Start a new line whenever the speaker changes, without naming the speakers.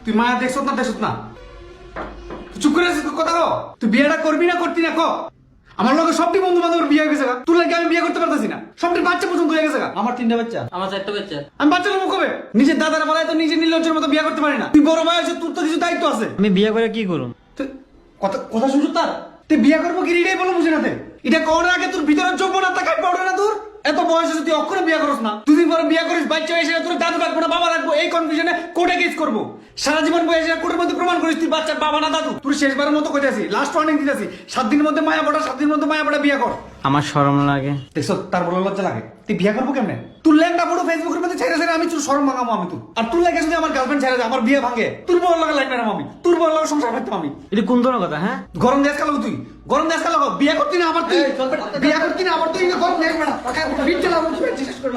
তুই মায়া দেখছত না চুপ করে আছিস কথা কো তুই বিয়েটা করবি না করতি না ক আমার লগে সবটি বন্ধু বান্ধব বিয়ে হয়ে গেছে তোর লাগে আমি বিয়ে করতে পারতাছি না সবটি বাচ্চা পছন্দ হয়ে গেছে
আমার 3টা বাচ্চা।
আমার 4টা বাচ্চা।
আমি বাচ্চা লোক কবে নিজের দাদার বেলায় তো নিজে নির্লজ্জের মতো বিয়ে করতে পারি না তুই বড় ভাই আছে তোর তো কিছু দায়িত্ব আছে
আমি বিয়ে করে কি করুম?
কথা শুনছো তার তুই বিয়ে করবো কি এটাই বলো বুঝে না এটা করার আগে তোর ভিতরে যৌবনতা কাট পাউডার না তোর এত বয়স আছে তুই অক্ষরে বিয়ে করছ না দুদিন পরে বিয়ে করিস বাচ্চা এসে তোর দাদু রাখবো না বাবা রাখবো এই কনফিউশনে কোর্টে কেস করবো সারা জীবন বয়স কোর্টের মধ্যে প্রমাণ করিস তুই বাচ্চার বাবা না দাদু তুই শেষবারের মতো কইতাছি লাস্ট ওয়ার্নিং দিতেছি 7 দিনের মধ্যে মায়া পড়া 7 দিনের মধ্যে মায়া পড়া বিয়ে কর
আমার শরম লাগে।
দেখছো তার বড় লজ্জা লাগে তুই বিয়ে করবো কেমনে তুই ল্যাংটা বড় ফেসবুকের মধ্যে ছেড়ে আমি তোর শরম ভাঙাবো আমি তুই আর তুই লাগে যদি আমার গার্লফ্রেন্ড ছেড়ে আমার বিয়ে ভাঙে তোর বড় লাগা লাগবে না আমি তোর বড় লাগা সংসার করতাম আমি
এটা কোন ধরনের কথা? হ্যাঁ,
গরম দেশ কালো তুই গরম দেশ কালো বিয়ে করতি না আবার তুই বিয়ে করতি না আবার তুই গরম দেশ না বিয়ে চালাবো তুই শেষ করে